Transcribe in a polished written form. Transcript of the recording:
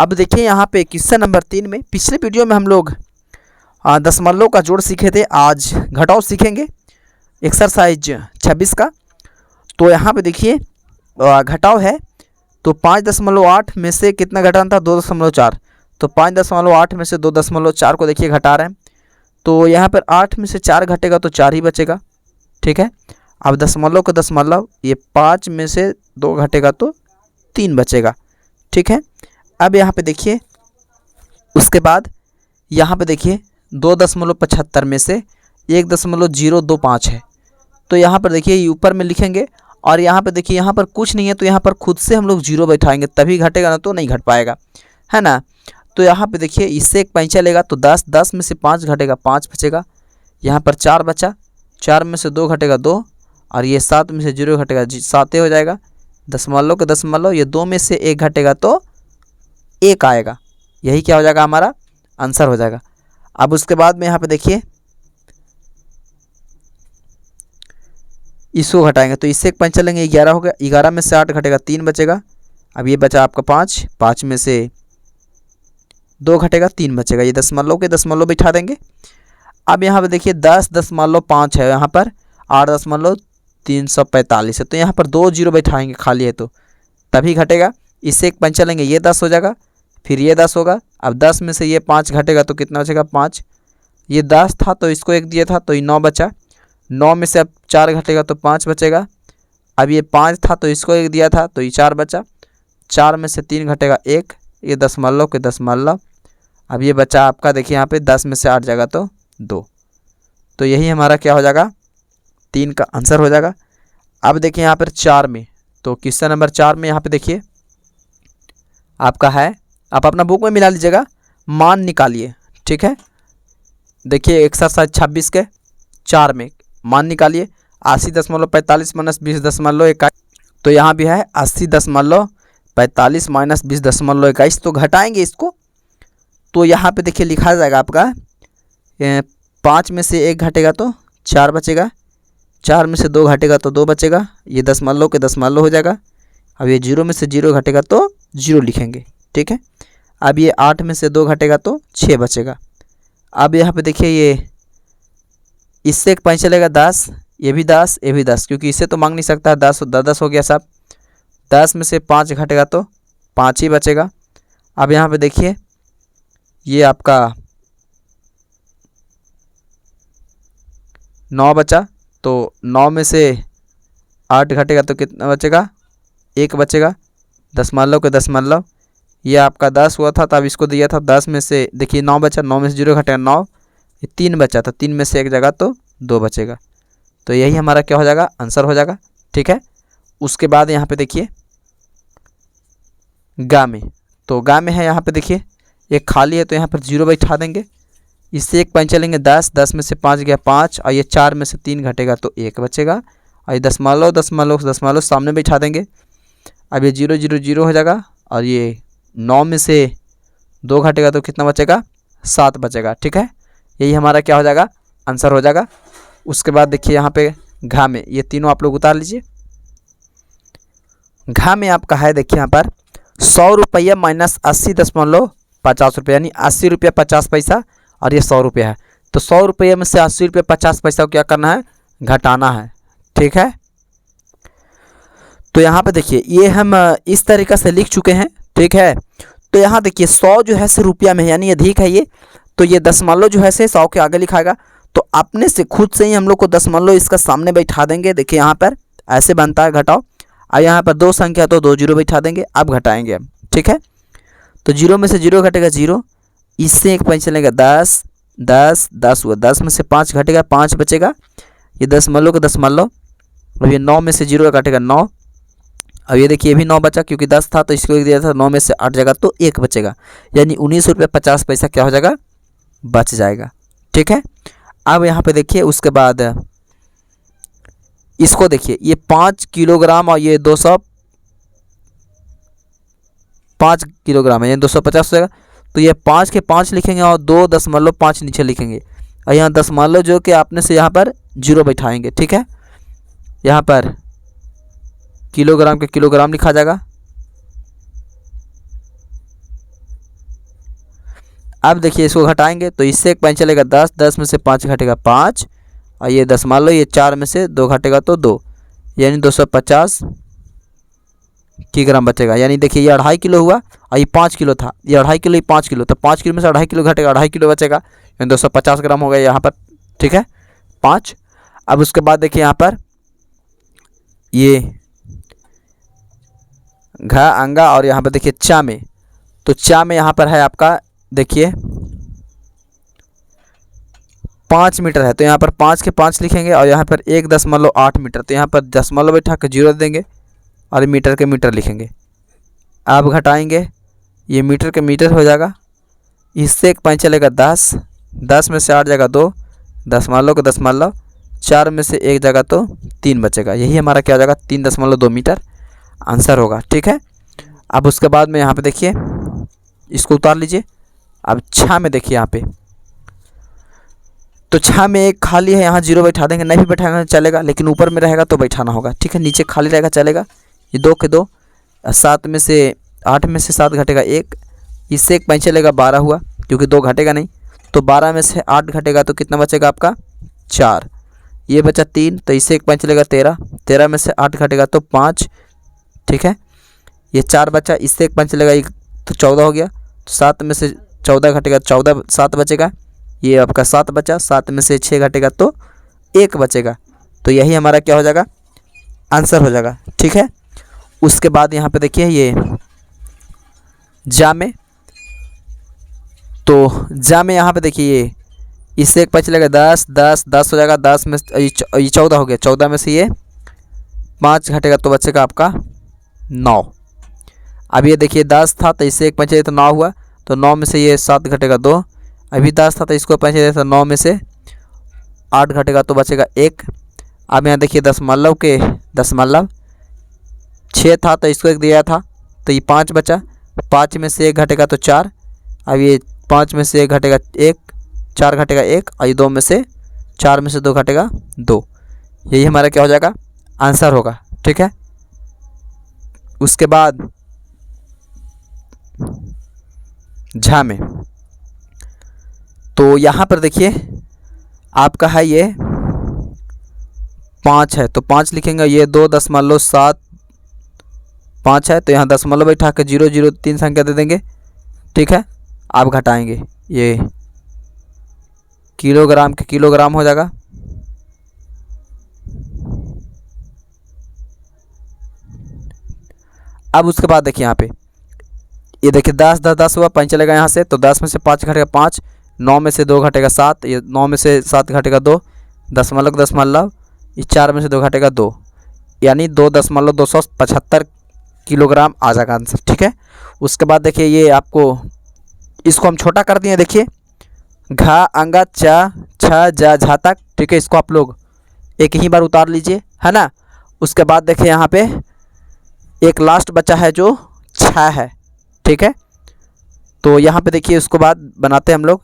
अब देखिए यहाँ पे क्वेश्चन नंबर 3 में, पिछले वीडियो में हम लोग दशमलव का जोड़ सीखे थे, आज घटाव सीखेंगे एक्सरसाइज 26 का। तो यहाँ पे देखिए घटाव है, तो 5.8 में से कितना घटाना था, 2.4। तो 5.8 में से 2.4 को देखिए घटा रहे हैं, तो यहाँ पर 8 में से 4 घटेगा तो 4 ही बचेगा। ठीक है, अब दशमलव का दशमलव, ये 5 में से 2 घटेगा तो 3 बचेगा। ठीक है, अब यहाँ पे देखिए उसके बाद यहाँ पे देखिए 2.75 में से 1.025 है, तो यहाँ पर देखिए ये ऊपर में लिखेंगे, और यहाँ पे देखिए यहाँ पर कुछ नहीं है तो यहाँ पर खुद से हम लोग 0 बैठाएंगे तभी घटेगा, ना तो नहीं घट पाएगा, है ना। तो यहाँ पे देखिए इससे एक पैंचा लेगा तो 10 में से 5 घटेगा 5 बचेगा। यहाँ पर 4 बचा, 4 में से 2 घटेगा 2, और ये 7 में से 0 घटेगा 7 हो जाएगा। दशमलव का दशमलव, ये 2 में से 1 घटेगा तो 1 आएगा, यही क्या हो जाएगा, हमारा आंसर हो जाएगा। अब उसके बाद में यहाँ पे देखिए इसको घटाएंगे, तो इससे एक पंचा लेंगे 11 हो गया, 11 में से 8 घटेगा 3 बचेगा। अब ये बचा आपका 5, 5 में से 2 घटेगा 3 बचेगा, ये दशमलव के दशमलव बिठा देंगे। अब यहाँ पे देखिए 10.5 है, यहाँ पर 8.345 है, तो यहाँ पर 2 0 बैठाएंगे खाली है तो तभी घटेगा। इससे एक पंचा लेंगे, ये 10 हो जाएगा, फिर ये 10 होगा। अब 10 में से ये 5 घटेगा तो कितना बचेगा 5, ये 10 था तो इसको 1 दिया था तो ये 9 बचा। 9 में से अब 4 घटेगा तो 5 बचेगा। अब ये 5 था तो इसको 1 दिया था तो ये 4 बचा। 4 में से 3 घटेगा 1, ये दशमलव के दशमलव। अब ये बचा आपका देखिए यहाँ पे 10 में से 8 जाएगा तो 2, तो यही हमारा क्या हो जाएगा, 3 का आंसर हो जाएगा। अब देखिए यहाँ पर 4 में, तो क्वेश्चन नंबर 4 में यहाँ पे देखिए आपका है, आप अपना बुक में मिला लीजिएगा, मान निकालिए। ठीक है, देखिए एक्सरसाइज 26 के 4 में मान निकालिए। 80.45 माइनस 20.21, तो यहाँ भी है 80.45 माइनस 20.21, तो घटाएंगे इसको। तो यहाँ पे देखिए लिखा जाएगा आपका 5 में से 1 घटेगा तो 4 बचेगा, 4 में से 2 घटेगा तो 2 बचेगा, ये दशमलव के दशमलव हो जाएगा। अब ये 0 में से 0 घटेगा तो 0 लिखेंगे। ठीक है, अब ये 8 में से 2 घटेगा तो 6 बचेगा। अब यहाँ पे देखिए ये इससे एक पैंच चलेगा 10, ये भी 10, ये भी 10, क्योंकि इससे तो मांग नहीं सकता, 10 हो गया सब। 10 में से 5 घटेगा तो 5 ही बचेगा। अब यहाँ पे देखिए ये आपका 9 बचा, तो 9 में से 8 घटेगा तो कितना बचेगा, 1 बचेगा, दशमलव के दशमलव। ये आपका 10 हुआ था तो अब इसको दिया था, 10 में से देखिए 9 बचा, 9 में से 0 घटेगा 9, ये 3 बचा था, 3 में से 1 जगह तो 2 बचेगा, तो यही हमारा क्या हो जाएगा, आंसर हो जाएगा। ठीक है, उसके बाद यहाँ पे देखिए गा में, तो गा में है यहाँ पे देखिए एक खाली है तो यहाँ पर 0 बैठा देंगे। इससे एक पंचा लेंगे 10, 10 में से 5 गया 5, और ये 4 में से 3 घटेगा तो 1 बचेगा, और ये दशमलव दशमलव दशमलव सामने बैठा देंगे। अब ये 0 0 0 हो जाएगा, और ये 9 में से 2 घटेगा तो कितना बचेगा, 7 बचेगा। ठीक है, यही हमारा क्या हो जाएगा, आंसर हो जाएगा। उसके बाद देखिए यहाँ पे घा में, ये तीनों आप लोग उतार लीजिए। घा में आपका है देखिए यहाँ पर 100 रुपया माइनस 80.50 रुपये, यानी 80 रुपया 50 पैसा, और ये 100 रुपया है। तो 100 रुपये में से 80 रुपये 50 पैसा को क्या करना है, घटाना है। ठीक है, तो यहाँ पे देखिए ये हम इस तरीक़े से लिख चुके हैं। ठीक है, तो यहाँ देखिए 100 जो है से रुपया में, यानी अधिक है ये, तो ये दशमलव जो है से 100 के आगे लिखाएगा, तो अपने से खुद से ही हम लोग को दशमलव इसका सामने बैठा देंगे। देखिए यहाँ पर ऐसे बनता है घटाओ, और यहाँ पर 2 संख्या तो 2 0 बैठा देंगे। अब घटाएंगे हम। ठीक है, तो 0 में से 0 घटेगा 0, इससे एक पंच चलेगा 10, 10 10 हुआ, 10 में से 5 घटेगा 5 बचेगा, ये दशमलव का दशमलव। अब ये 9 में से 0 घटेगा 9, अब ये देखिए ये भी 9 बचा, क्योंकि 10 था तो इसको 1 दिया था, 9 में से 8 जाएगा तो 1 बचेगा, यानी 19 रुपये 50 पैसा क्या हो जाएगा, बच जाएगा। ठीक है, अब यहाँ पे देखिए उसके बाद इसको देखिए, ये 5 किलोग्राम और ये 205 किलोग्राम है, यानी 250 हो जाएगा। तो ये 5 के 5 लिखेंगे और 2.5 नीचे लिखेंगे, और यहाँ दशमलव जो कि आपने से यहाँ पर 0 बैठाएंगे। ठीक है, यहाँ पर किलोग्राम के किलोग्राम लिखा जाएगा, अब देखिए इसको घटाएंगे तो इससे एक पॉइंट चलेगा 10, 10 में से 5 घटेगा 5, और ये 10 मान लो, ये 4 में से 2 घटेगा तो 2, यानी 250 किलोग्राम बचेगा। यानी देखिए ये 2.5 किलो हुआ और ये 5 किलो था, ये 2.5 किलो, ये 5 किलो, तो 5 किलो में से 2.5 किलो घटेगा, 2.5 किलो बचेगा, यानी 250 ग्राम हो गया यहाँ पर। ठीक है 5। अब उसके बाद देखिए यहाँ पर ये घा अंगा और यहाँ पर देखिए चा में, तो चा में यहाँ पर है आपका देखिए 5 मीटर है, तो यहाँ पर 5 के 5 लिखेंगे और यहाँ पर 1.8 मीटर, तो यहाँ पर दशमलव बैठा के 0 देंगे और मीटर के मीटर लिखेंगे। अब घटाएंगे, ये मीटर के मीटर हो जाएगा, इससे एक पॉइंट चलेगा 10, 10 में से 8 जाएगा 2, दशमलव का दशमलव, 4 में से 1 जाएगा तो 3 बचेगा, यही हमारा क्या हो जाएगा 3.2 मीटर आंसर होगा। ठीक है, अब उसके बाद में यहाँ पे देखिए इसको उतार लीजिए। अब 6 में देखिए यहाँ पे, तो 6 में एक खाली है, यहाँ 0 बैठा देंगे, नहीं भी बैठाना चलेगा, लेकिन ऊपर में रहेगा तो बैठाना होगा। ठीक है, नीचे खाली रहेगा चलेगा। ये 2 के 2, 7 में से 8 में से 7 घटेगा 1, इससे एक पॉइंट चलेगा 12 हुआ, क्योंकि 2 घटेगा नहीं, तो 12 में से 8 घटेगा तो कितना बचेगा आपका 4, ये बचा 3, तो इससे एक पॉइंट चलेगा 13, 13 में से 8 घटेगा तो 5। ठीक है, ये 4 बचा, इससे एक पॉइंट चलेगा तो 14 हो गया, तो 7 में से 14 घटेगा 14, 7 बचेगा, ये आपका 7 बचा, 7 में से 6 घटेगा तो 1 बचेगा, तो यही हमारा क्या हो जाएगा आंसर हो जाएगा। ठीक है, उसके बाद यहाँ पे देखिए ये जा में, तो जा में यहाँ पे देखिए ये इससे एक पॉइंट चलेगा 10, 10, 10 हो जाएगा, 10 में ये 14 हो गया, 14 में से ये 5 घटेगा तो बचेगा आपका 9। अब ये देखिए 10 था तो इससे एक पॉइंट चलेगा तो 9 हुआ, तो 9 में से ये 7 घटेगा 2, अभी 10 था तो इसको पॉइंट चलेगा तो 9 में से 8 घटेगा तो बचेगा 1। अब यहाँ देखिए दशमलव के दशमलव, 6 था तो इसको 1 दिया था तो ये 5 बचा, 5 में से 1 घटेगा तो 4, अब ये 5 में से 1 घटेगा 1, 4 घटेगा 1, और ये 2 में से 4 में से 2 घटेगा 2, यही हमारा क्या हो जाएगा आंसर होगा। ठीक है, उसके बाद झा में, तो यहाँ पर देखिए आपका है ये 5 है, तो 5 लिखेंगे, ये 2.75 है, तो यहाँ दशमलव बैठा के 0, 0, 3 संख्या दे देंगे। ठीक है, आप घटाएंगे, ये किलोग्राम के किलोग्राम हो जाएगा, अब उसके बाद देखिए यहाँ पे ये देखिए 10, 10, 10 हुआ, पॉइंट चलेगा यहाँ से, तो 10 में से 5 घटेगा 5, 9 में से 2 घटेगा 7, ये 9 में से 7 घटेगा 2, दशमलव दशमलव, ये 4 में से 2 घटेगा 2, यानी 2.275 किलोग्राम आ जाएगा आंसर। ठीक है, उसके बाद देखिए ये आपको इसको हम छोटा कर दिए, देखिए घा अंगा चा छ जा झा तक। ठीक है, इसको आप लोग एक ही बार उतार लीजिए, है ना। उसके बाद देखिए यहाँ पे एक लास्ट बचा है जो 6 है। ठीक है, तो यहाँ पे देखिए उसको बाद बनाते हैं हम लोग।